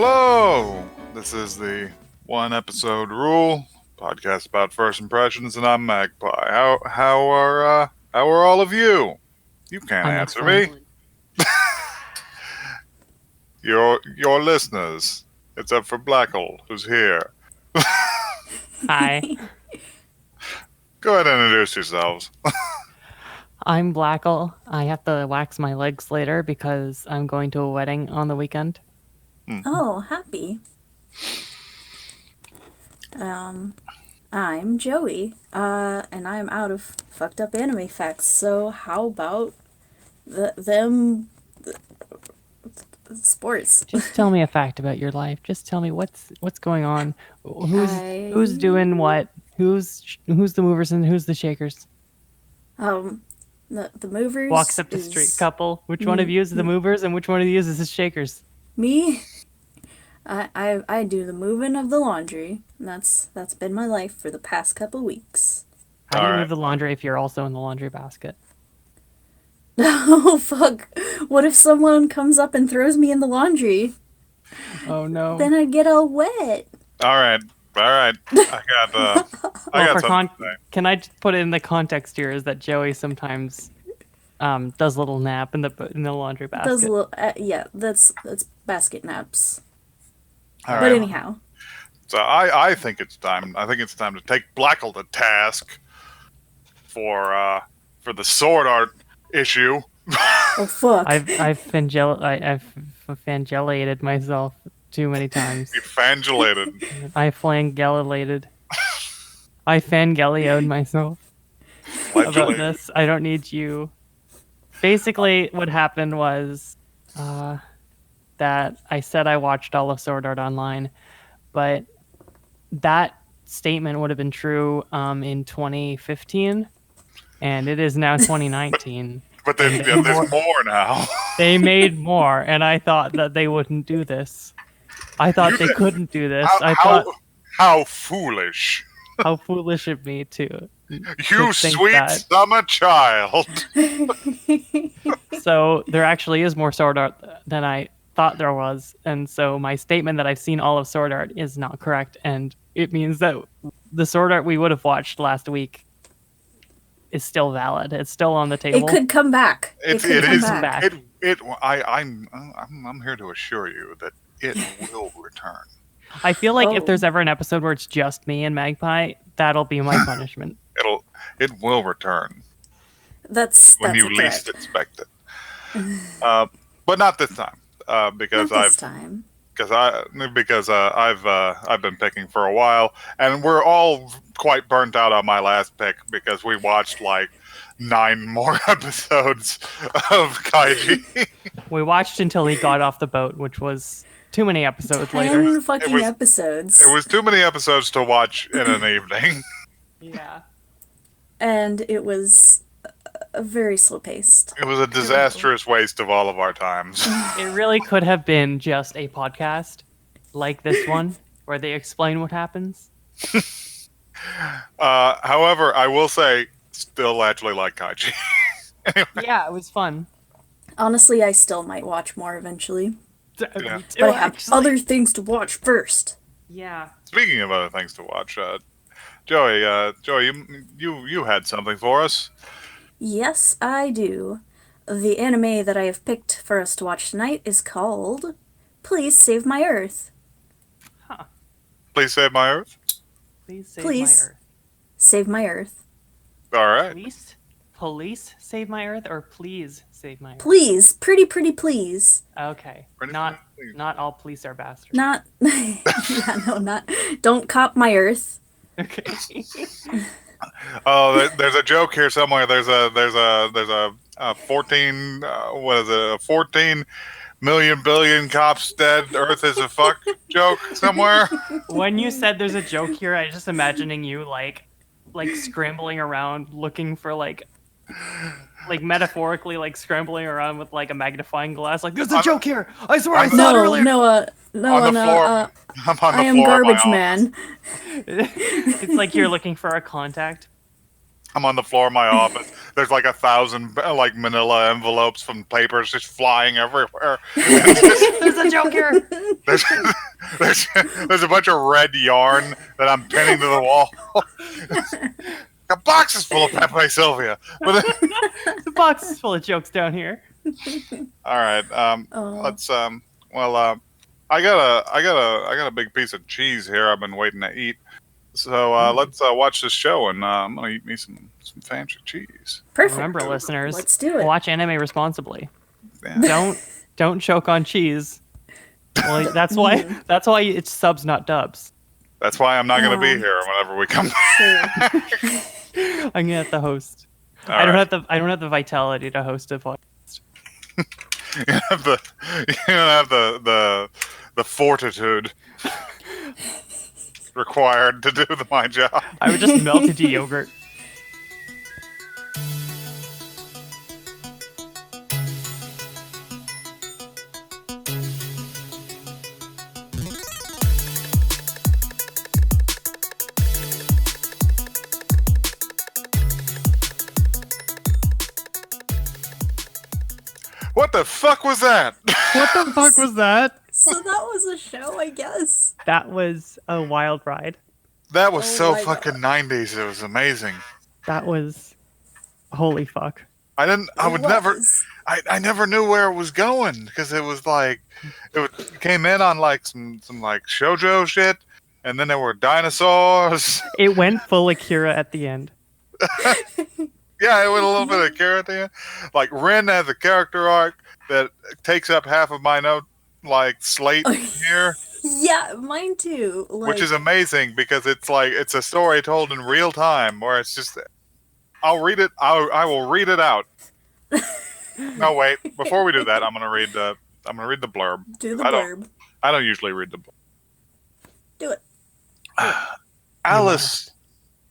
Hello! This is the one episode rule podcast about first impressions, and I'm Magpie. How are all of you? You can't I'm answer excellent. me. Your listeners, except for Blackle, who's here. Hi, Go ahead and introduce yourselves. I'm Blackle. I have to wax my legs later because I'm going to a wedding on the weekend. Oh, happy. I'm Joey, and I'm out of fucked up anime facts. So how about sports? Just tell me a fact about your life. Just tell me what's going on. Who's doing what? Who's the movers and who's the shakers? The movers Walks up to street couple. Which one of you is the movers and which one of you is the shakers? Me. I do the moving of the laundry. And that's been my life for the past couple weeks. How do you Alright. move the laundry if you're also in the laundry basket? Oh fuck! What if someone comes up and throws me in the laundry? Oh no. Then I'd get all wet. Alright. I got something to say. Can I just put it in the context here is that Joey sometimes does a little nap in the laundry basket. Does a little, that's basket naps. Alright. But anyhow. So I think it's time. I think it's time to take Blackle to task for the sword art issue. Oh fuck! I've fangelated myself too many times. You fangelated. I flangelated. I fangelioed myself about Flagellated. this. I don't need you. Basically, what happened was that I said I watched all of Sword Art Online, but that statement would have been true in 2015, and it is now 2019. But there's more now. They made more, and I thought that they wouldn't do this. I thought they couldn't do this. How foolish. How foolish of me to You think sweet that. summer child. So there actually is more Sword Art than I thought there was, and so my statement that I've seen all of Sword Art is not correct, and it means that the Sword Art we would have watched last week is still valid. It's still on the table. It could come back. It could come is back. I'm here to assure you that it will return. I feel like if Oh. there's ever an episode where it's just me and Magpie, that'll be my punishment. It will return That's when you a threat. least expect it. But not this time. Because Not this time. I've been picking for a while, and we're all quite burnt out on my last pick because we watched like 9 more episodes of Kaiji. We watched until he got off the boat, which was too many episodes 10 later. fucking episodes. It was too many episodes to watch in an evening. Yeah. And it was very slow paced. It was a disastrous waste of all of our times. It really could have been just a podcast like this one where they explain what happens. However, I will say, still actually like Kaiji. Yeah, it was fun. Honestly, I still might watch more eventually. Yeah. But I have other things to watch first. Yeah. Speaking of other things to watch, Joey, you had something for us. Yes, I do. The anime that I have picked for us to watch tonight is called Please Save My Earth. Please save my Earth. Please save Please. my Earth. Save My Earth. All right. Police save my Earth, or please save my Earth? Please, pretty please. Okay. Pretty Not please. not all police are bastards. Not, not, don't cop my Earth. Okay. Oh, there's a joke here somewhere. There's a 14 14 million billion cops dead. Earth is a fuck joke somewhere. When you said there's a joke here, I was just imagining you like scrambling around looking for like metaphorically like scrambling around with like a magnifying glass. Like there's a joke here. I swear I saw it earlier. No, On the floor. I'm on the I am floor of my garbage office. man. It's like you're looking for a contact. I'm on the floor of my office. There's like 1,000 like manila envelopes from papers just flying everywhere. There's a joke here. There's There's a bunch of red yarn that I'm pinning to the wall. Got boxes full of Pepe Sylvia. But The box is full of jokes down here. all right, let's I got a big piece of cheese here. I've been waiting to eat. So let's watch this show, and I'm gonna eat me some fancy cheese. Perfect. Remember, listeners, Let's do it. watch anime responsibly. Yeah. Don't choke on cheese. Well, that's why it's subs, not dubs. That's why I'm not gonna be here whenever we come. True. I'm gonna have to host. All I don't right. have the vitality to host a podcast. You don't have the fortitude required to do my job. I would just melt into yogurt. What the fuck was that? What the fuck was that? So that was a show, I guess. That was a wild ride. That was Oh so my fucking 90s. It was amazing. That was holy fuck. I Was. never knew where it was going because it was like, came in on like some like shoujo shit, and then there were dinosaurs. It went full Akira at the end. Yeah, it went a little bit of Akira at the end. Like Rin has a character arc that takes up half of my note, like slate here, Yeah, mine too. Like, which is amazing because it's like it's a story told in real time where it's just. I'll read it. I will read it out. No, wait. Before we do that, I'm gonna read the blurb. do the blurb. I don't usually read the blurb. Do it. Alice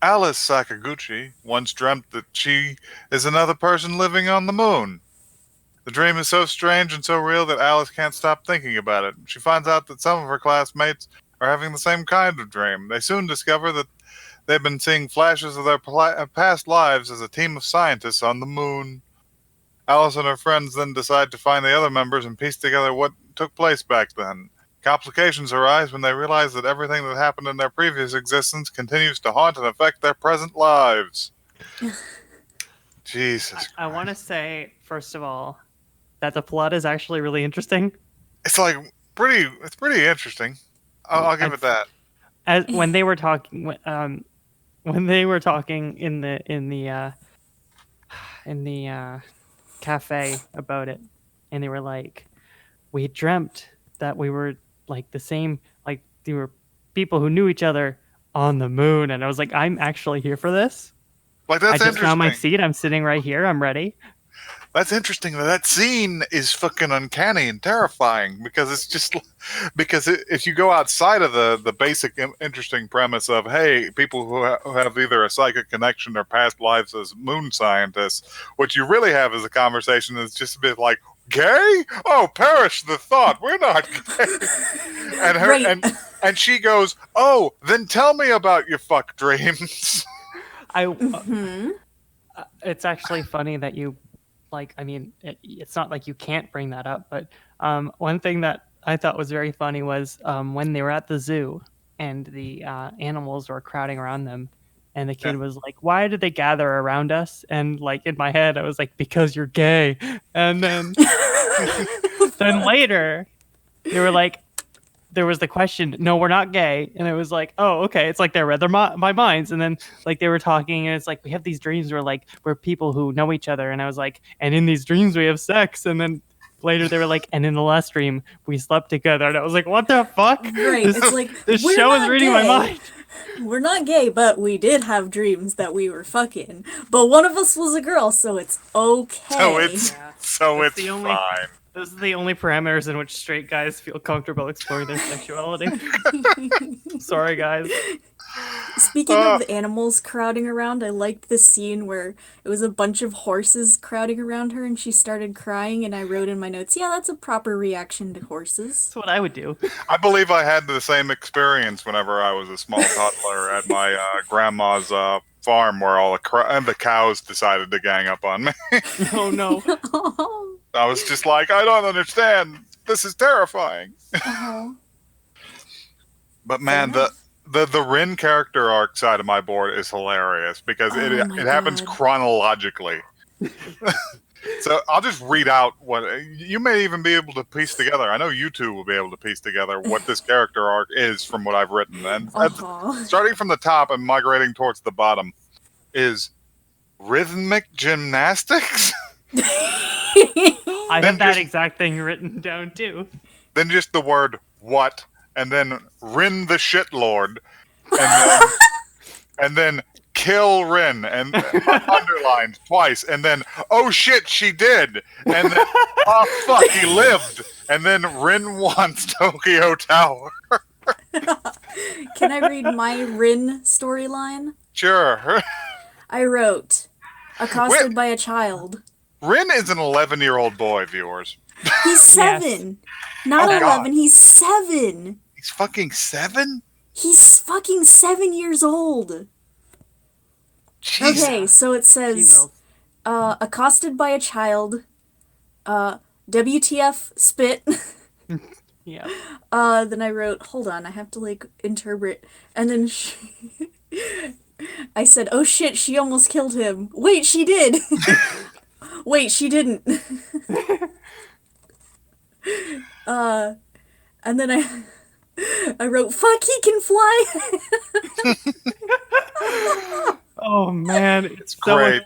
Sakaguchi once dreamt that she is another person living on the moon. The dream is so strange and so real that Alice can't stop thinking about it. She finds out that some of her classmates are having the same kind of dream. They soon discover that they've been seeing flashes of their past lives as a team of scientists on the moon. Alice and her friends then decide to find the other members and piece together what took place back then. Complications arise when they realize that everything that happened in their previous existence continues to haunt and affect their present lives. Jesus. I want to say, first of all, that the plot is actually really interesting. It's like it's pretty interesting. I'll give it that. As when they were talking, when they were talking in the cafe about it, and they were like, we dreamt that we were like the same, like they were people who knew each other on the moon, and I was like, I'm actually here for this. Like that's I just interesting. found my seat. I'm sitting right here. I'm ready. That's interesting. That scene is fucking uncanny and terrifying because it's just if you go outside of the basic interesting premise of hey, people who have either a psychic connection or past lives as moon scientists, what you really have is a conversation that's just a bit like gay. Oh, perish the thought. We're not gay. And her Right. and she goes, oh, then tell me about your fuck dreams. It's actually funny that you like. I mean, it's not like you can't bring that up, but one thing that I thought was very funny was when they were at the zoo and the animals were crowding around them, and the kid was like, "Why did they gather around us?" And like in my head, I was like, "Because you're gay." And then then later, they were like, there was the question, no, we're not gay. And it was like, oh, okay. It's like they read my minds. And then like they were talking and it's like, we have these dreams where like, we're people who know each other. And I was like, and in these dreams we have sex. And then later they were like, and in the last dream we slept together. And I was like, what the fuck? Right. This, It's like, this we're show is not reading my gay. mind. We're not gay, but we did have dreams that we were fucking. But one of us was a girl, so it's okay. So it's the only- fine. Those are the only parameters in which straight guys feel comfortable exploring their sexuality. Sorry, guys. Speaking of animals crowding around, I liked the scene where it was a bunch of horses crowding around her and she started crying, and I wrote in my notes, yeah, that's a proper reaction to horses. That's what I would do. I believe I had the same experience whenever I was a small toddler at my grandma's farm where all the cows decided to gang up on me. Oh, no. I was just like, I don't understand. This is terrifying. Oh. But man, Fair the Rin character arc side of my board is hilarious because Oh my it happens God. chronologically. So I'll just read out what you may even be able to piece together. I know you two will be able to piece together what this character arc is from what I've written. And starting from the top and migrating towards the bottom is rhythmic gymnastics. I Then have that just- exact thing written down too. Then just the word what, and then Rin the shit lord, and then kill Rin, and underlined twice, and then oh shit she did, and then oh fuck he lived, and then Rin wants Tokyo Tower. Can I read my Rin storyline? Sure. I wrote, accosted by a child. Rin is an 11-year-old boy, viewers. He's 7. Not Oh, 11, God. he's 7. He's fucking 7? He's fucking 7 years old. Jesus. Okay, so it says, accosted by a child, WTF spit. Yeah. Then I wrote, hold on, I have to like interpret. And then I said, oh shit, she almost killed him. Wait, she did. Wait, she didn't. And then I wrote, fuck, he can fly. Oh man, it's so great.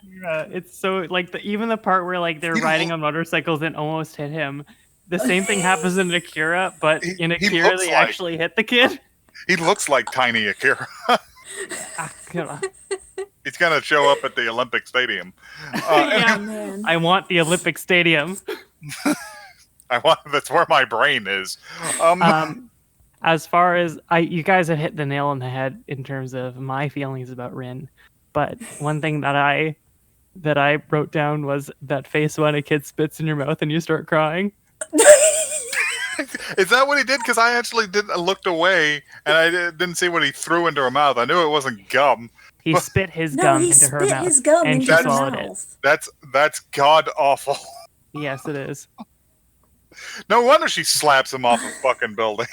it's so like even the part where like they're riding on motorcycles and almost hit him. The same thing happens in Akira, but in he Akira looks they like- actually hit the kid. He looks like Tiny Akira. Akira. He's gonna show up at the Olympic Stadium. Yeah. Man. I want the Olympic Stadium. That's where my brain is. As far as you guys have hit the nail on the head in terms of my feelings about Rin, but one thing that I wrote down was that face when a kid spits in your mouth and you start crying. Is that what he did? Because I actually looked away and I didn't see what he threw into her mouth. I knew it wasn't gum. He spit his No, gum he into her spit mouth his gum and into she her swallowed it. mouth. That's god awful. Yes, it is. No wonder she slaps him off a fucking building.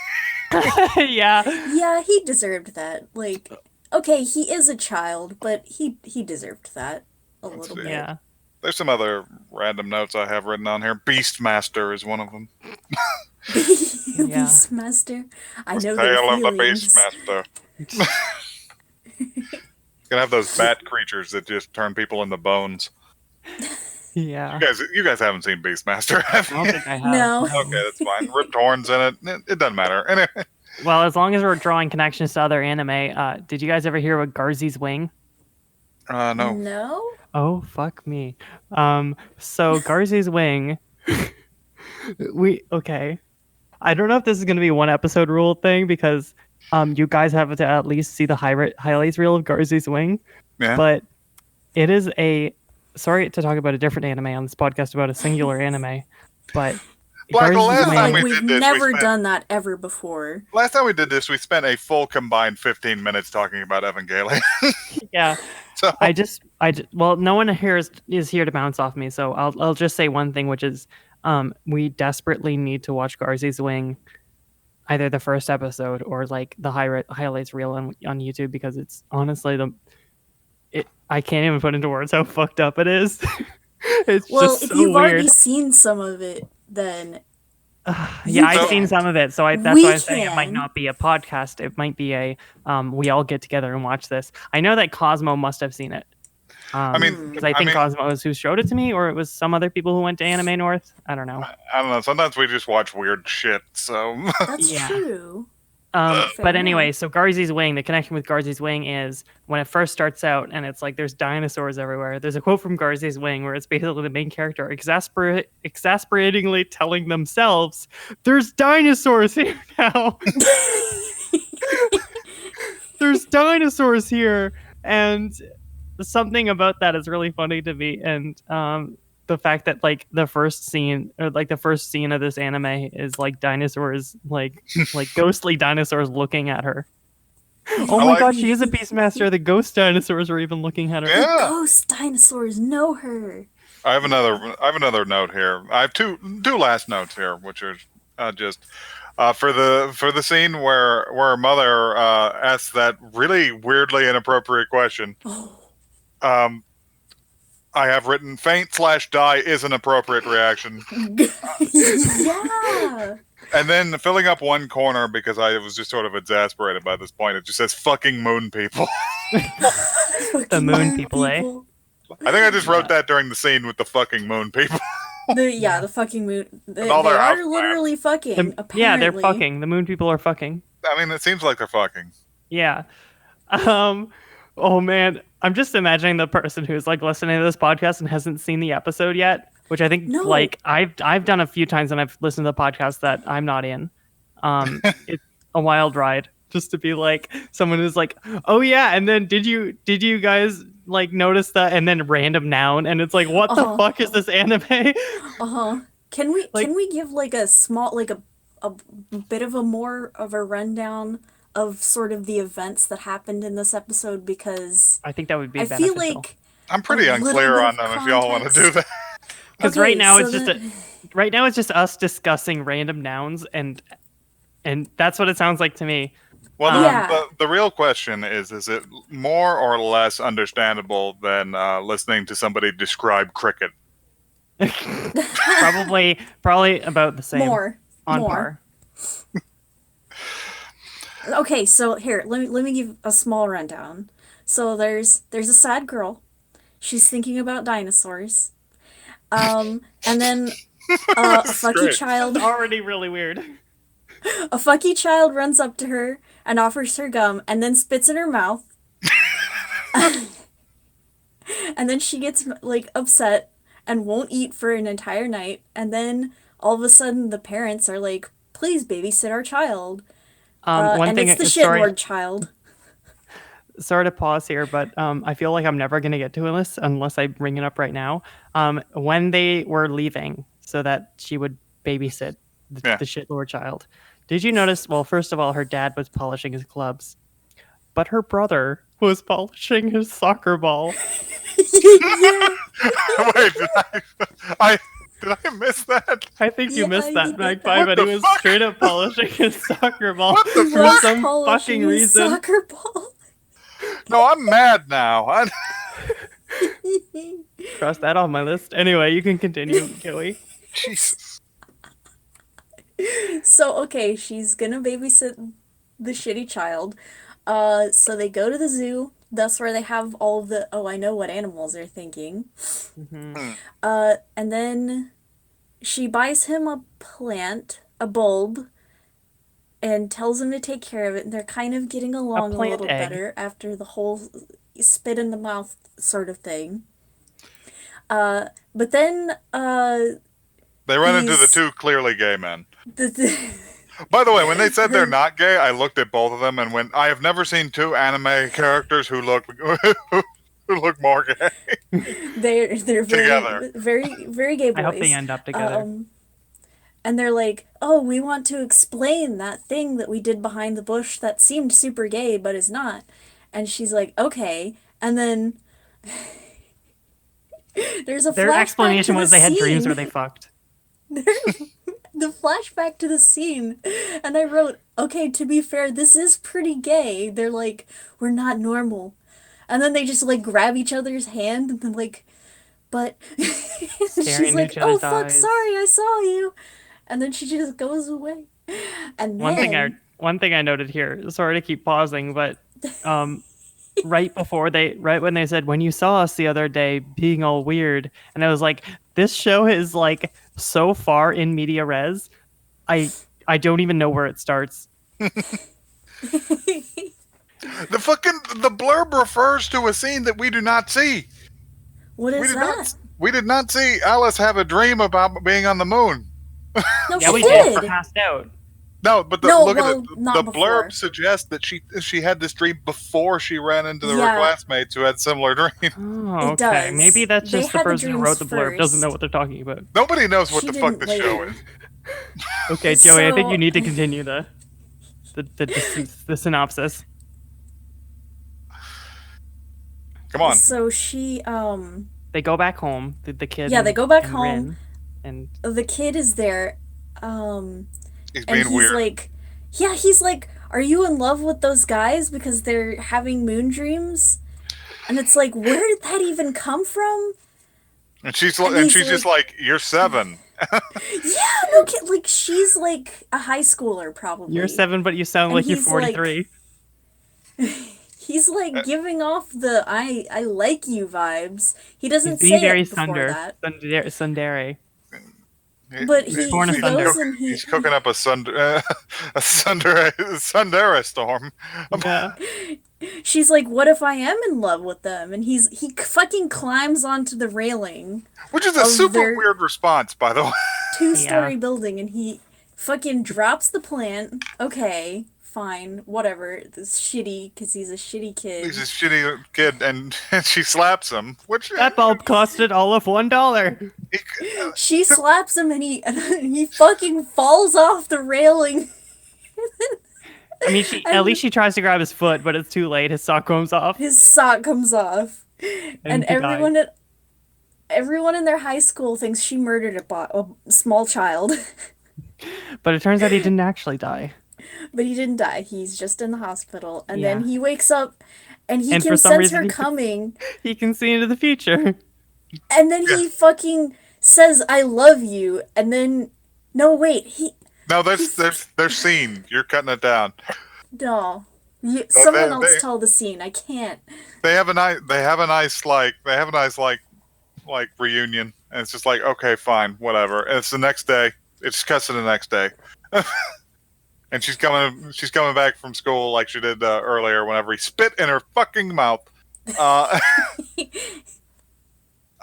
Yeah. Yeah, he deserved that. Like, okay, he is a child, but he deserved that a little bit. Yeah. There's some other random notes I have written on here. Beastmaster is one of them. Yeah. Beastmaster. I know Tale of the the feelings. Beastmaster. Gonna have those bat creatures that just turn people into bones. Yeah. You guys haven't seen Beastmaster, have I don't you? think I have. No. Okay, that's fine. Ripped horns in it. It doesn't matter. Anyway, Well, as long as we're drawing connections to other anime, did you guys ever hear about Garzy's Wing? no. No? Oh, fuck me. So Garzy's Wing, okay. I don't know if this is going to be one episode rule thing because you guys have to at least see the highlights reel of Garzy's Wing. Yeah. But it is sorry to talk about a different anime on this podcast about a singular anime, but Black, Garzy's last I feel time like we we've did this, never we spent- done that ever before. Last time we did this, we spent a full combined 15 minutes talking about Evangelion. yeah. So Well, no one here is here to bounce off me, so I'll just say one thing, which is, we desperately need to watch Garzy's Wing, either the first episode or like the highlights reel on YouTube, because it's honestly I can't even put into words how fucked up it is. It's Well, just if so you've weird. already seen some of it, then Yeah, I've can't. seen some of it, so that's We why I'm saying it might can. not be a podcast. It might be a we all get together and watch this. I know that Cosmo must have seen it. Because I think Cosmo is who showed it to me, or it was some other people who went to Anime North. I don't know. I don't know. Sometimes we just watch weird shit. So that's Yeah. true. But Fair anyway, enough. so Garzy's Wing, the connection with Garzy's Wing is when it first starts out and it's like there's dinosaurs everywhere. There's a quote from Garzy's Wing where it's basically the main character exasperatingly telling themselves, "There's dinosaurs here now." There's dinosaurs here, and something about that is really funny to me. And the fact that like the first scene of this anime is like dinosaurs, like ghostly dinosaurs looking at her. Oh my god, she is a Beastmaster. The ghost dinosaurs are even looking at her. yeah. Ghost dinosaurs know her. I have another note here. I have two last notes here, which are just For the scene where her mother asks that really weirdly inappropriate question, Oh. I have written faint/die is an appropriate reaction. Yeah. And then filling up one corner because I was just sort of exasperated by this point. It just says "fucking moon people." The moon people, eh? I think I just wrote that during the scene with the fucking moon people. The fucking moon. They all their are house literally fucking. Apparently. Yeah, they're fucking. The moon people are fucking. I mean, it seems like they're fucking. Yeah. Oh man, I'm just imagining the person who's like listening to this podcast and hasn't seen the episode yet, which I think No. like I've done a few times and I've listened to the podcast that I'm not in. It's a wild ride just to be like someone who's like, "Oh yeah, and then did you guys like notice that?" and then random noun and it's like, "What the fuck is this anime?" Can we give like a small like a bit of a more of a rundown of sort of the events that happened in this episode, because I think that would be I beneficial. feel like I'm pretty a unclear little on bit of them if y'all want to do that. Because Okay, right now so it's just us discussing random nouns and that's what it sounds like to me. Well, Yeah. the real question is it more or less understandable than listening to somebody describe cricket? Probably about the same. more. On par. Okay, so here, let me give a small rundown. So there's a sad girl. She's thinking about dinosaurs. And then a fucky great. child Already really weird. runs up to her and offers her gum and then spits in her mouth. And then she gets like upset and won't eat for an entire night, and then all of a sudden the parents are like, "Please babysit our child." One and thing, it's the sorry, shitlord child. sorry to pause here, but I feel like I'm never gonna get to this unless I bring it up right now. When they were leaving, so that she would babysit the shitlord child. Did you notice? Well, first of all, her dad was polishing his clubs, but her brother was polishing his soccer ball. Yeah. Wait, did I miss that? I think you Yeah, missed I that, did Magpie, but the he was fuck? straight up polishing his soccer ball What the for Was some polishing fucking his reason. Soccer ball. No, I'm mad now. Cross that off my list. Anyway, you can continue, Joey. Jesus. So okay, she's gonna babysit the shitty child. So they go to the zoo. That's where they have all of the, oh, I know what animals are thinking. Mm-hmm. And then she buys him a plant, a bulb, and tells him to take care of it. And they're kind of getting along a plant little egg. better after the whole spit in the mouth sort of thing. But then They run into the He's- two clearly gay men. the By the way, when they said they're not gay, I looked at both of them, and when I have never seen two anime characters who look more gay. they're very Together. very gay boys. I hope they end up together. And they're like, "Oh, we want to explain that thing that we did behind the bush that seemed super gay but is not." And she's like, "Okay." And then there's a Their flashback explanation to was the they had dreams scene. where they fucked. The flashback to the scene, and I wrote, "Okay, to be fair, this is pretty gay." They're like, "We're not normal," and then they just like grab each other's hand and then like, but Staring she's in like, each "Oh other's fuck, eyes. sorry, I saw you," and then she just goes away. And then One thing I noted here. Sorry to keep pausing, but right when they said, "When you saw us the other day being all weird," and I was like, this show is like so far in media res, I don't even know where it starts. The blurb refers to a scene that we do not see. what is that? We did not see Alice have a dream about being on the moon. No, Yeah, she we did. did. We're passed out. No, but No, look well, at it. not The before. blurb suggests that she had this dream before she ran into her Yeah. classmates who had similar dreams. Oh, It okay. does. Maybe that's They just the had the person who dreams wrote the blurb doesn't know first. what they're talking about. Nobody knows what She the fuck didn't this show later. is. Okay, Joey, I think So- you need to continue the synopsis. Come on. So she They go back home. The kid. Yeah, they go back and home. Rin, and the kid is there. He's and being weird. like, yeah, he's like, are you in love with those guys because they're having moon dreams? And it's like, where did that even come from? And she's And and he's she's just like, "You're 7." yeah, no kid, like she's like a high schooler probably. You're 7, but you sound And like you're he's 43. He's like giving off the I like you vibes. He He's doesn't being say very it before that. Tsundere. But he born a goes thunder. and He's cooking up a Sundere storm. Yeah. she's like, what if I am in love with them? And he fucking climbs onto the railing Which is a of super their weird response, by the way. two-story Yeah. building, and he fucking drops the plant. Okay, fine, whatever. This shitty, because he's a shitty kid. He's a shitty kid, and she slaps him. Which That bulb costed all of $1. he, She slaps him, and he fucking falls off the railing. I mean, at least she tries to grab his foot, but it's too late. His sock comes off. His sock comes off, and he dies. everyone in their high school thinks she murdered a small child. But it turns out he didn't actually die. But he didn't die. He's just in the hospital, and Yeah. then he wakes up, and he And can for some sense reason her he- coming. He can see into the future. And then he fucking says, "I love you," and then no, wait, no, there's scene. You're cutting it down. no, someone else they- tell the scene. I can't. They have a nice like reunion, and it's just like, okay, fine, whatever. And it's the next day. It's cuts to the next day. And she's coming back from school like she did earlier. Whenever he spit in her fucking mouth,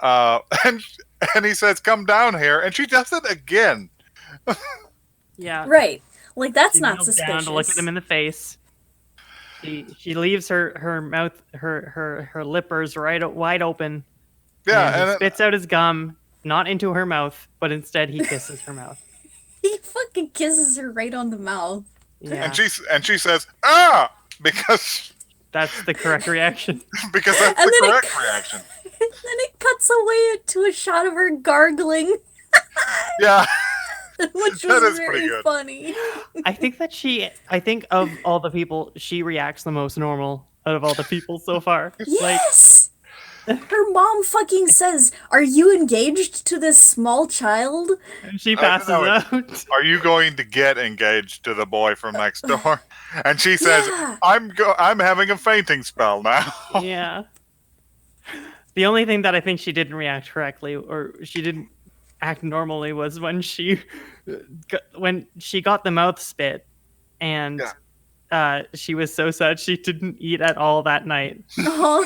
and he says, "Come down here," and she does it again. Yeah. Right, like that's She not kneels suspicious. down to look at him in the face. She leaves her mouth, her lippers wide open. Yeah, And he and spits out his gum, not into her mouth, but instead he kisses her mouth. He fucking kisses her right on the mouth. Yeah. and she says, "Ah," because That's the correct reaction. that's And the then correct reaction. And then it cuts away to a shot of her gargling, Yeah. which was That is pretty very good. funny. I think of all the people, she reacts the most normal out of all the people so far. Yes! Her mom fucking says, "Are you engaged to this small child?" And she passes know. out. Are you going to get engaged to the boy from next door? And she says, Yeah. I'm having a fainting spell now. Yeah. The only thing that I think she didn't react correctly, or she didn't act normally, was when she got the mouth spit, and she was so sad she didn't eat at all that night. Oh,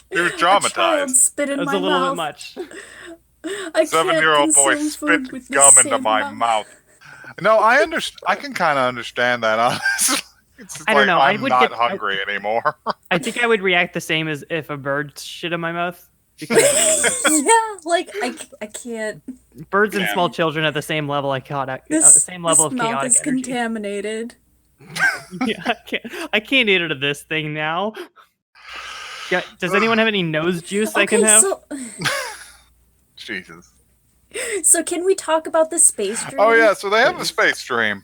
He was a child traumatized. spit in It was my a little mouth. bit much. I can't 7-year-old boy consume spit food with the gum into same my mouth. No, I can kind of understand that, honestly. It's just I don't know, I I'm would not get- hungry anymore. I think I would react the same as if a bird shit in my mouth, because Yeah, like I can't. birds and Yeah. small children at the same level same level This of mouth chaotic is energy. contaminated. Yeah, I can't eat out of this thing now. Yeah, does anyone have any nose juice I can have? Jesus. So can we talk about the space dream? Oh yeah, so they have a space dream.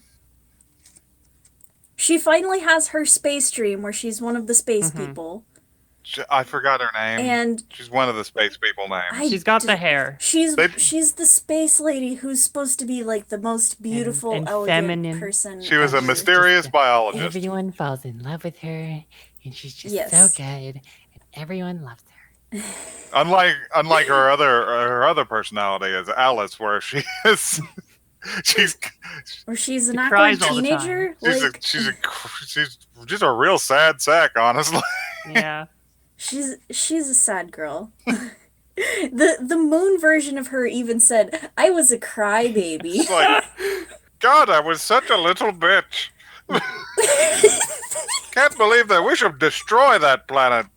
She finally has her space dream where she's one of the space Mm-hmm. people. I forgot her name. And She's one of the space people names. She's got the hair. She's They- she's the space lady who's supposed to be like the most beautiful, and elegant feminine. person. She was a ever. mysterious biologist. Everyone falls in love with her, and she's just Yes. so good, and everyone loves her. Unlike her other personality is Alice, where she is she's Or she's an She awkward cries all the time. teenager. she's Like she's just a real sad sack, honestly. Yeah. she's a sad girl. The moon version of her even said, "I was a crybaby." It's like, God, I was such a little bitch. Can't believe that we should destroy that planet.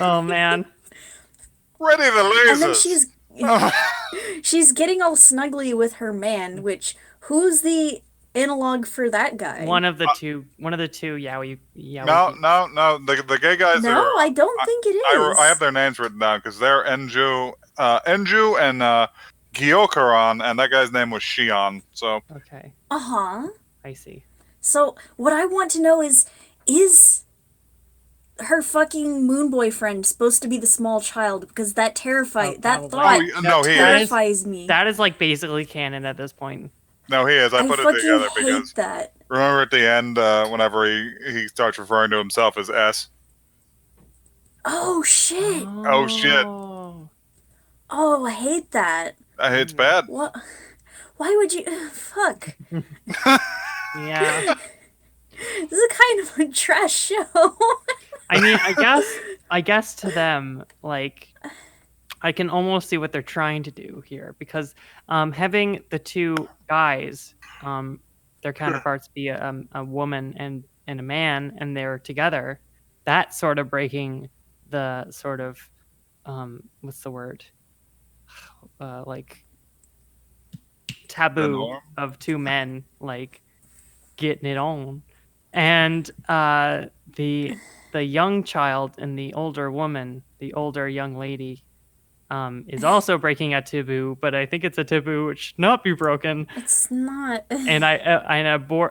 Oh man. Ready the lasers. And then she's getting all snuggly with her man, which who's the analog for that guy? One of the two. Yowie. No. The gay guys. No, are, I don't think it is. I have their names written down because they're Enju and Gyokuran, and that guy's name was Shion. So Okay, Uh-huh. I see. So, what I want to know is her fucking moon boyfriend supposed to be the small child? Because that Oh, that probably. thought no, he is. terrifies me. That is like basically canon at this point. No, he is. I I put it fucking together hate because that. remember at the end, whenever he starts referring to himself as S. Oh shit. Oh, shit. Oh, I hate that. It's bad. What? Why would you? Fuck. Yeah. This is kind of a trash show. I mean, I guess to them, like, I can almost see what they're trying to do here because having the two guys, their counterparts be a woman and a man, and they're together, that's sort of breaking the sort of what's the word? Like taboo norm? of two men like getting it on, and the young child and the older woman, the older young lady, is also breaking a taboo, but I think it's a taboo which should not be broken. It's not. And I abhor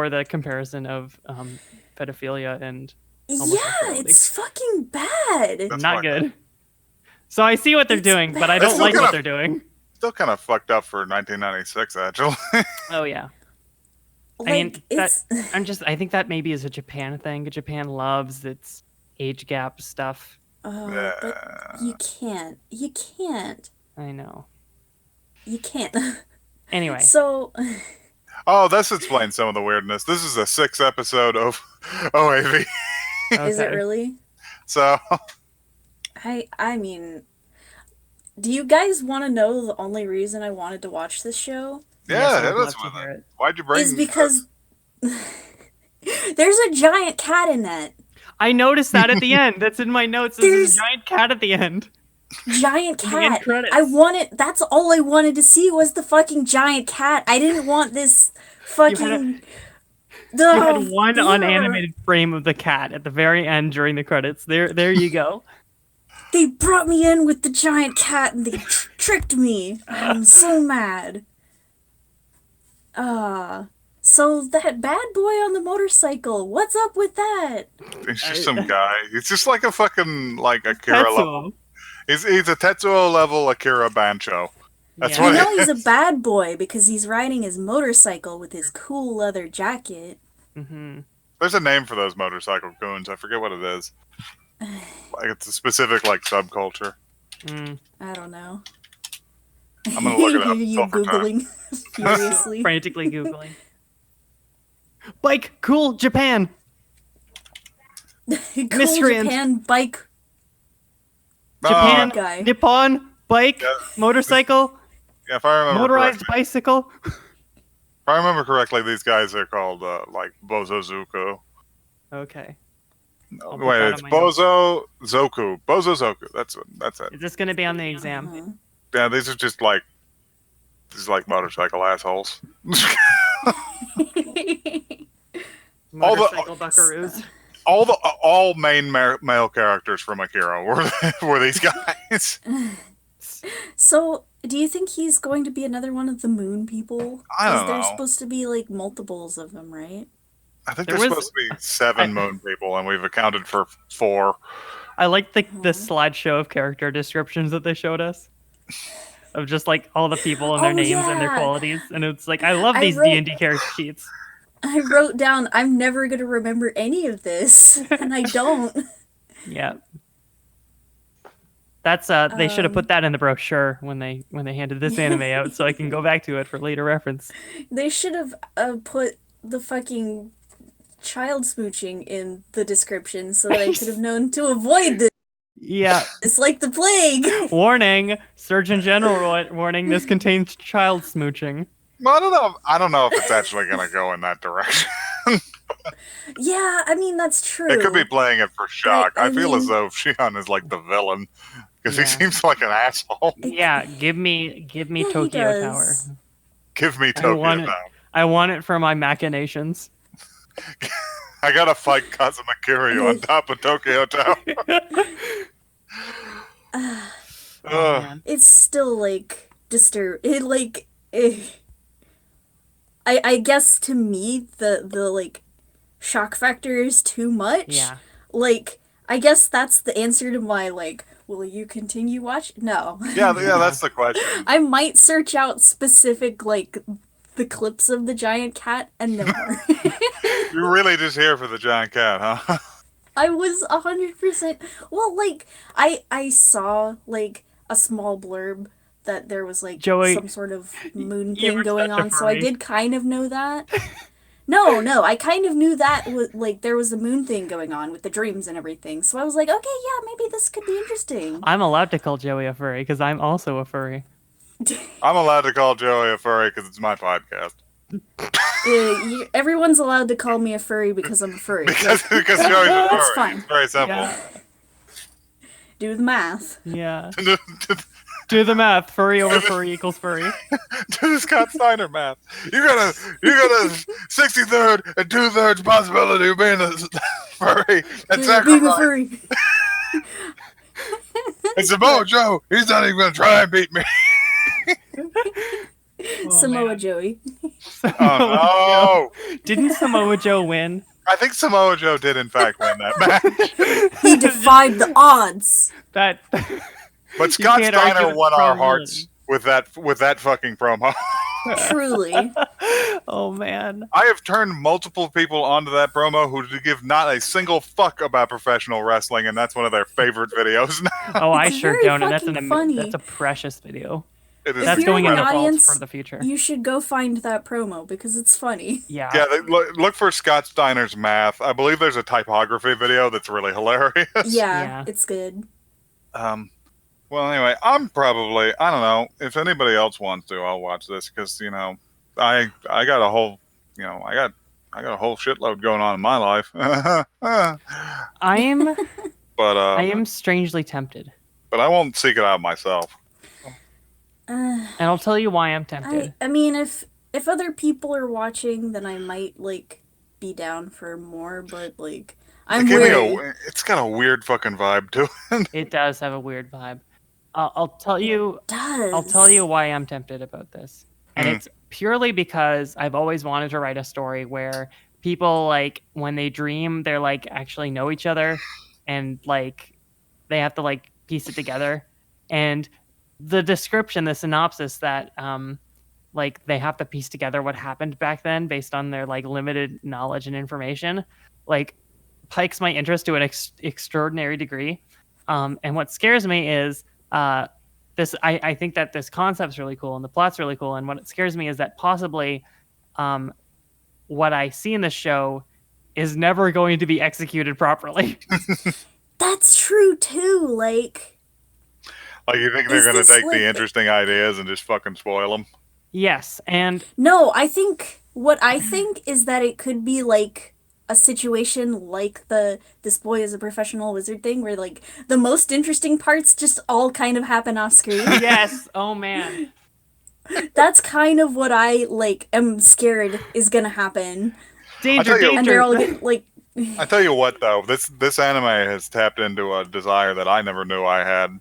the comparison of pedophilia and Yeah, homosexuality. it's fucking bad. That's Not fucked good. So I see what they're It's doing, but I bad. don't It's like still what kinda- they're doing. Still kind of fucked up for 1996, actually. Oh yeah. Like, I mean, it's. I think that maybe is a Japan thing. Japan loves its age gap stuff. Oh, Yeah. but you can't. You can't. I know. You can't. Anyway, So, Oh, this explains some of the weirdness. This is the 6th episode of OAV. is it okay. really? So, I mean, do you guys want to know the only reason I wanted to watch this show? yeah, Yes, I hit would us love to with hear it. it. Why'd you bring Is because there's a giant cat in it. I noticed that at the end. That's in my notes. There's There's- a giant cat at the end. Giant In the end cat. credits. I wanted. That's all I wanted to see was the fucking giant cat. I didn't want this fucking. You had one unanimated frame of the cat at the very end during the credits. There you go. They brought me in with the giant cat and they tricked me. I'm so mad. So that bad boy on the motorcycle, what's up with that? He's just some guy. He's just like a fucking Akira level. He's a Tetsuo level Akira Bancho. That's Yeah. what You it know he's a is. bad boy because he's riding his motorcycle with his cool leather jacket. Mm-hmm. There's a name for those motorcycle goons. I forget what it is. Like it's a specific subculture. Mm. I don't know. I'm gonna look it up. Hear you Still for time. googling furiously. Frantically googling. Bike, cool, Japan. Cool Miscreant. Japan bike. Japan, guy. Nippon, bike, Yeah. motorcycle, Yeah, if I remember motorized correctly, bicycle. if I remember correctly, these guys are called Bozozuku. Okay. I'll put Wait, that it's on my notes. Bozozoku. Bozozoku. That's it. Is this going to be on the exam? Uh-huh. Yeah, these are just motorcycle assholes. All the- Motorcycle buckaroos. all main male characters from Akira were these guys. So, do you think he's going to be another one of the moon people? I don't There's know. supposed to be multiples of them, right? I think There there's was- supposed to be 7 moon people, and we've accounted for 4. I like the slideshow of character descriptions that they showed us. Of just all the people and their Oh, names and their yeah. qualities. And it's I love I these wrote- D&D character sheets. I wrote down, I'm never going to remember any of this, and I don't. Yeah. That's they should have put that in the brochure when they handed this anime out so I can go back to it for later reference. They should have put the fucking child smooching in the description so that I could have known to avoid this. Yeah. It's like the plague. Warning, Surgeon General warning, this contains child smooching. Well, I don't know if it's actually going to go in that direction. Yeah, I mean, that's true. It could be playing it for shock. I I feel as mean- though Shion is the villain because Yeah. he seems like an asshole. Yeah, give me Yeah, he Tokyo Tower. does. Give me I Tokyo want it. Town. I want it for my machinations. I gotta fight Kazuma Kiryu on top of Tokyo Town. Oh, Ugh. man. It's still It like I guess to me the like shock factor is too much. Yeah. Like I guess that's the answer to my like, will you continue watch? No. Yeah, that's the question. I might search out specific like the clips of the giant cat and no more. You're really just here for the giant cat, huh? I was 100%. Well, like I saw like a small blurb that there was like Joey, some sort of moon you thing were going such a on, so I furry. did kind of know that. No, I kind of knew that like there was a moon thing going on with the dreams and everything. So I was like, okay, yeah, maybe this could be interesting. I'm allowed to call Joey a furry because I'm also a furry. I'm allowed to call Joey a furry because it's my podcast. Everyone's allowed to call me a furry because I'm a furry. Because Like, Joey's a furry. that's fine. It's very simple. Yeah. Do the math. Yeah. to Do the math. Furry over furry equals furry. the Scott Steiner math. You got a 63rd and 2/3 possibility of being a furry. That's Being a sacrifice. furry. And Samoa Joe, he's not even going to try and beat me. Samoa Joey. Oh, no. Didn't Samoa Joe win? I think Samoa Joe did, in fact, win that match. He defied the odds. That. But Scott can't argue Steiner with won our probability. hearts with that fucking promo. Truly. Oh man. I have turned multiple people onto that promo who give not a single fuck about professional wrestling, and that's one of their favorite videos now. Oh, I It's sure very don't, and that's fucking funny. that's a precious video. It is That's you're going in an the vault audience, for the future. You should go find that promo because it's funny. Yeah. Yeah, look for Scott Steiner's math. I believe there's a typography video that's really hilarious. Yeah, it's good. Well, anyway, I don't know, if anybody else wants to, I'll watch this because, I got a whole, I got a whole shitload going on in my life. I But am strangely tempted, but I won't seek it out myself. and I'll tell you why I'm tempted. I mean, if other people are watching, then I might like be down for more. But like, I'm wary. It's got a weird fucking vibe to it. It does have a weird vibe. I'll tell you. Does. I'll tell you why I'm tempted about this. And it's purely because I've always wanted to write a story where people, like, when they dream, they're like actually know each other and like they have to like piece it together. And the description, the synopsis that like they have to piece together what happened back then based on their like limited knowledge and information, like pikes my interest to an extraordinary degree. And what scares me is I think that this concept's really cool and the plot's really cool. And what it scares me is that possibly what I see in the show is never going to be executed properly. That's true too. Like You think they're Is going to this take like the interesting ideas and just fucking spoil them? Yes, and no, what I think is that it could be like a situation like this boy is a professional wizard thing where like the most interesting parts just all kind of happen off screen. yes, oh man. That's kind of what I like am scared is gonna happen. Danger, tell you- And danger. they're all like I tell you what, though, this anime has tapped into a desire that I never knew I had,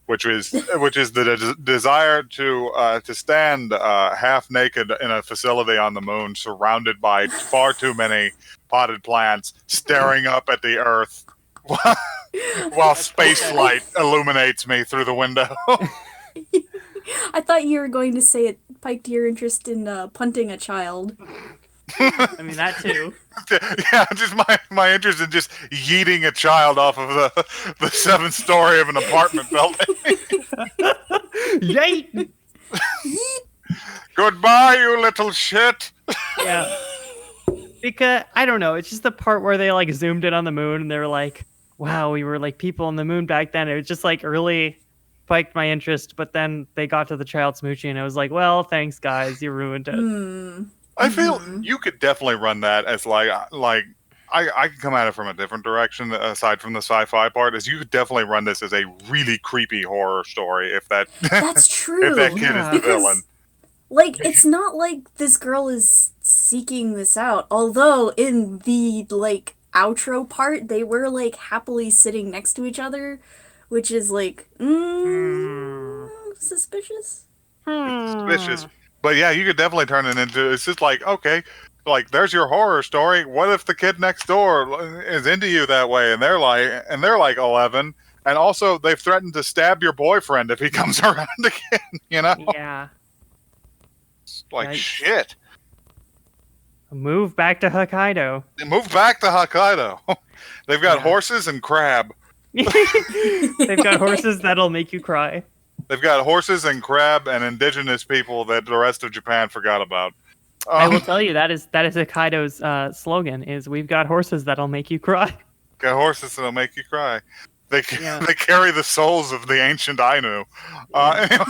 which is the desire to stand half naked in a facility on the moon, surrounded by far too many potted plants, staring up at the Earth while space light illuminates me through the window. I thought you were going to say it piked your interest in punting a child. I mean that too. Yeah, just my interest in just yeeting a child off of the seventh story of an apartment building. Yay! Goodbye, you little shit. Yeah. Because I don't know, it's just the part where they like zoomed in on the moon and they were like, wow, we were like people on the moon back then. It was just like really spiked my interest, but then they got to the child smoochie and I was like, well, thanks guys, you ruined it. I feel you could definitely run that as I could come at it from a different direction aside from the sci-fi part. Is you could definitely run this as a really creepy horror story if that That's true. if that kid is the Because, villain. like, it's not like this girl is seeking this out. Although in the like outro part, they were like happily sitting next to each other, which is like suspicious. It's suspicious. But yeah, you could definitely turn it into. It's just like, okay, like there's your horror story. What if the kid next door is into you that way, and they're like 11, and also they've threatened to stab your boyfriend if he comes around again. You know, Yeah. it's like Yikes. shit. Move back to Hokkaido. Move back to Hokkaido. They've got Yeah. horses and crab. They've got horses that'll make you cry. They've got horses and crab and indigenous people that the rest of Japan forgot about. I will tell you that is Hokkaido's slogan is we've got horses that'll make you cry. Got horses that'll make you cry. They Yeah. they carry the souls of the ancient Ainu. Anyway,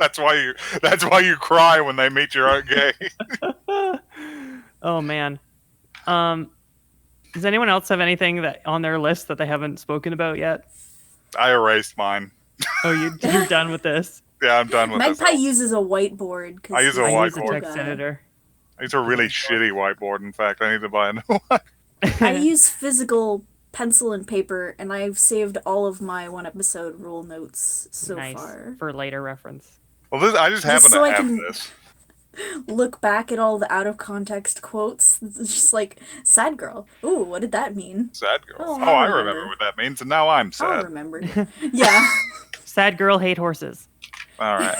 that's why you cry when they meet your gay. Oh man. Does anyone else have anything that on their list that they haven't spoken about yet? I erased mine. Oh, you're done with this. Yeah, I'm done with this. Magpie uses a whiteboard. 'cause I use a I use a whiteboard. text editor. It's a really shitty whiteboard. In fact, I need to buy a new one. I use physical pencil and paper, and I've saved all of my one episode rule notes so Nice far. for later reference. Well, I just happen so to I have can- this. Look back at all the out of context quotes. It's just like, sad girl. Ooh, what did that mean? Sad girl. Oh, Oh, I I remember remember. what that means, and now I'm I'll sad. remember. Yeah. Sad girl hate horses. All right.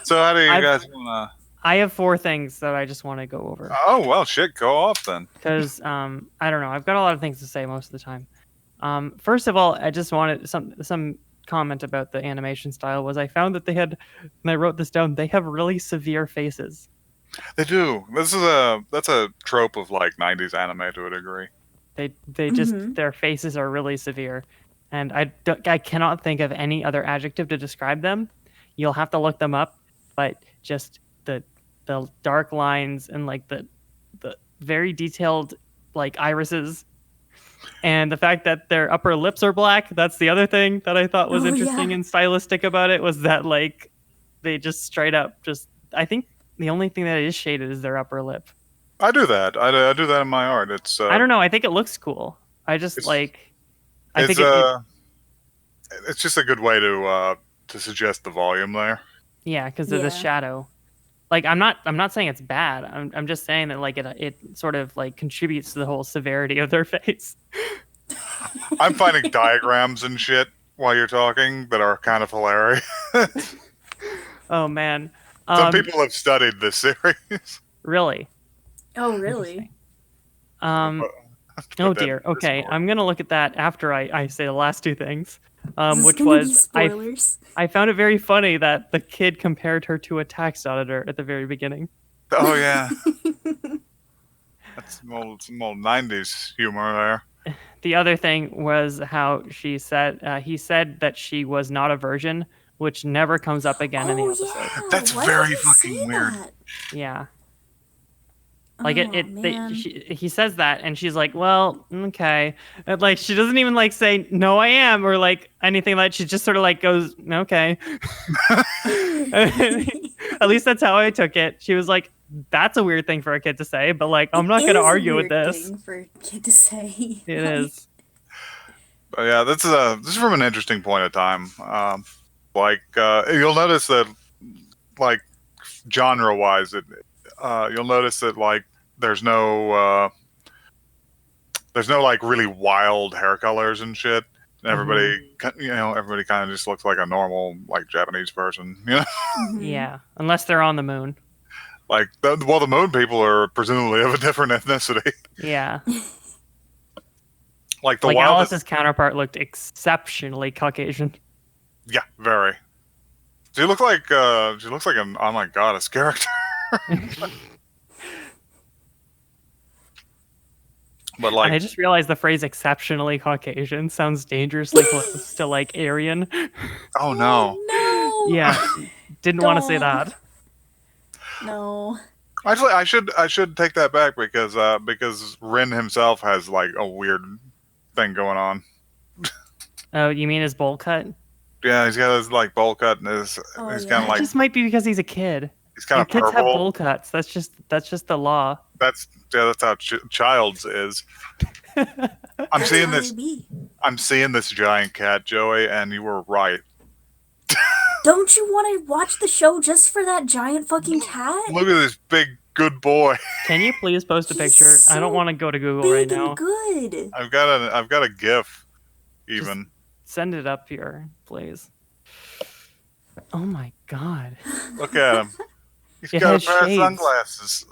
So how do you guys want to... I have 4 things that I just want to go over Oh, well, shit, go off then. because I don't know. I've got a lot of things to say most of the time. First of all, I just wanted some comment about the animation style. Was I found that they had, and I wrote this down. They have really severe faces. They do. That's a trope of like 90s anime to a degree. They just their faces are really severe, and I cannot think of any other adjective to describe them. You'll have to look them up, but just the dark lines and like the very detailed like irises, and the fact that their upper lips are black. That's the other thing that I thought was Oh, interesting yeah. and stylistic about it, was that like they just straight up just, I think the only thing that is shaded is their upper lip. I do that. I do that in my art. It's I don't know. I think it looks cool. I just it's- like. I it's think it's just a good way to suggest the volume there. yeah, because of the Yeah. shadow. Like I'm not saying it's bad. I'm just saying that like it sort of like contributes to the whole severity of their face. I'm finding diagrams and shit while you're talking that are kind of hilarious. Oh man. Some people have studied this series. Really. Oh, really? Oh Put that dear. in Okay, Discord. I'm gonna look at that after I say the last 2 things. Is this Which gonna be was spoilers? I found it very funny that the kid compared her to a tax auditor at the very beginning. Oh yeah, that's some old 90s humor there. The other thing was how she said he said that she was not a virgin, which never comes up again in the Oh, episode. yeah. That's Why very did he fucking say weird. that? Yeah. Like Oh, man. he says that, and she's like, "Well, okay." And, like she doesn't even like say, "No, I am," or like anything like. She just sort of like goes, "Okay." At least that's how I took it. She was like, "That's a weird thing for a kid to say," but like, I'm not It gonna is a argue with weird this. thing for a kid to say. It is. But yeah, this is from an interesting point of time. You'll notice that, like, genre-wise, you'll notice that like there's no like really wild hair colors and shit. Everybody, everybody kind of just looks like a normal like Japanese person. You know, Mhm. Yeah, unless they're on the moon. like the moon people are presumably of a different ethnicity. Yeah. Like the Like wildest, Alice's counterpart looked exceptionally Caucasian. yeah, very. She looks like an oh my goddess character. But And I like, just realized the phrase exceptionally Caucasian sounds dangerously close to like Aryan. oh no. Oh, no. Yeah. Didn't want to say Don't. that. No. Actually, I should take that back because Rin himself has like a weird thing going on. Oh, you mean his bowl cut? Yeah, he's got his like bowl cut and his Oh, he's yeah. kind of It like just might be because he's a kid. he's kind And of kids have purple. bowl cuts. That's just the law. That's how Child's is. I'm seeing this. Maybe. I'm seeing this giant cat, Joey, and you were right. Don't you want to watch the show just for that giant fucking cat? Look at this big good boy. Can you please post a He's picture? I don't so want to go to Google right Big now. and good. I've got a GIF, even. Send it up here, please. Oh my god. Look at him. He's It got a has pair shades. of sunglasses.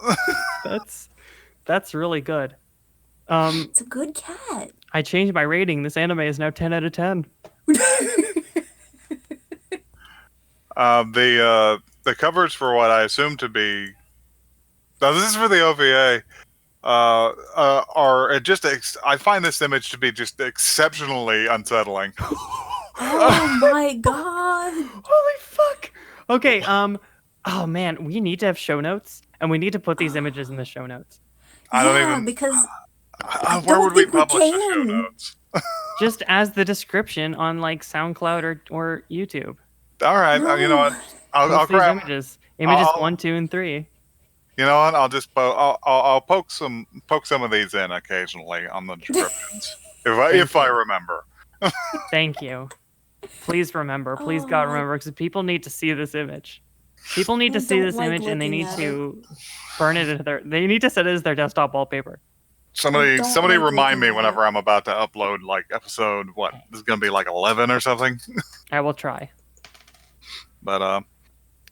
That's really good. It's a good cat. I changed my rating. This anime is now 10 out of 10. The covers for what I assume to be. Now this is for the OVA. I find this image to be just exceptionally unsettling. Oh my god. Holy fuck. Okay, oh man, we need to have show notes and we need to put these images in the show notes. I don't even. because Where would we think we publish the show can. notes? Just as the description on like SoundCloud or YouTube. All right, you know what? I'll Post these grab. images. I'll- 1, 2, and 3. You know what? I'll just I'll poke some of these in occasionally on the descriptions if I remember. Thank you. Please remember. Please God remember, because people need to see this image. People need I to see don't this like image and they looking need at to burn it into they need to set it as their desktop wallpaper. Somebody don't somebody like remind me looking at whenever I'm about to upload like episode what this is gonna be like 11 or something. I will try. But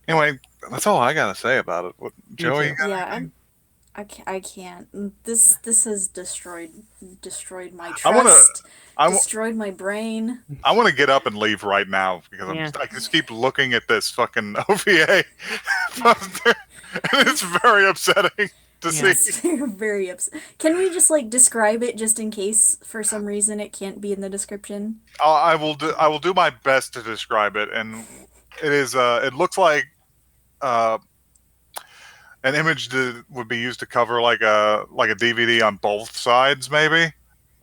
anyway, that's all I gotta say about it. What, Joey? too. You got Yeah, anything? I can't. This has destroyed my I wanna- trust. I w- destroyed my brain. I want to get up and leave right now because Yeah. I just keep looking at this fucking OVA poster, and it's very upsetting to see. Yes, you're very upset. Can we just like describe it just in case for some reason it can't be in the description? I will do my best to describe it, and it is it looks like an image that would be used to cover like a DVD on both sides, maybe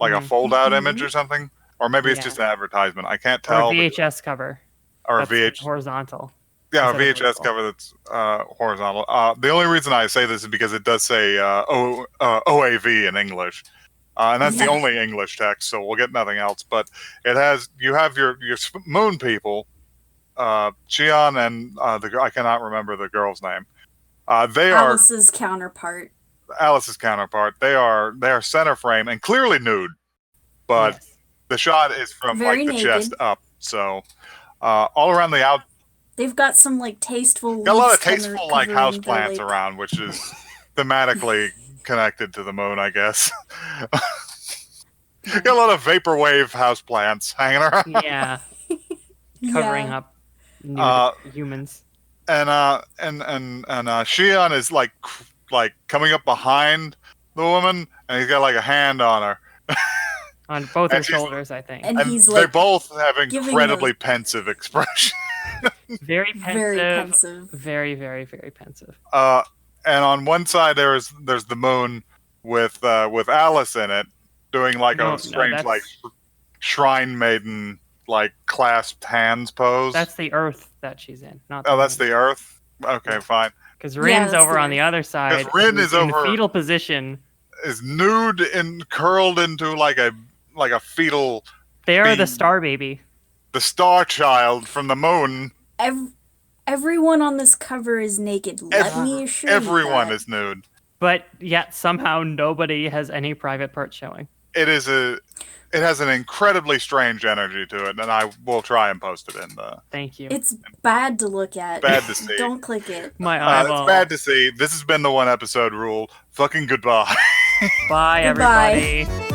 like a Mhm. fold out Mhm. image or something, or maybe it's Yeah. just an advertisement. I can't Or a tell. VHS cover. Or a That's VH, horizontal. yeah, a instead of VHS vertical. cover that's horizontal. The only reason I say this is because it does say OAV in English, and that's the Yeah. only English text, so we'll get nothing else. But you have your moon people, Cheon and I cannot remember the girl's name. They are Alice's counterpart. Alice's counterpart. They are center frame and clearly nude, but Yes. the shot is from Very like the chest naked. up. So all around the out. They've got some like tasteful. Got a lot of leaves tasteful like covering house their, plants like- around, which is thematically connected to the moon, I guess. Got a lot of vaporwave house plants hanging around, Yeah, covering Yeah. up nude Uh, humans. and Shion is like coming up behind the woman, and he's got like a hand on her, On both her and she's- shoulders, I think. And and he's they like both have giving incredibly a- pensive expression. Very pensive. very pensive. Very, very, very pensive. And on one side there's the moon with Alice in it, doing like No, a strange that's- like shrine maiden like clasped hands pose. That's the Earth that she's in. Not Oh, that's the Earth. Okay, fine. because Yeah, Rin's that's over the on the Earth. other side. Rin who's is in over- fetal position. Is nude and curled into like a fetal, They are the being- star baby. the star child from the moon. Everyone on this cover is naked. Let me assure you Everyone that. is nude. But yet somehow nobody has any private parts showing. It has an incredibly strange energy to it, and I will try and post it in the. Thank you. It's bad to look at. Bad to see. Don't click it. My eyeball. It's bad to see. This has been the one episode rule. Fucking goodbye. Bye, Goodbye. everybody.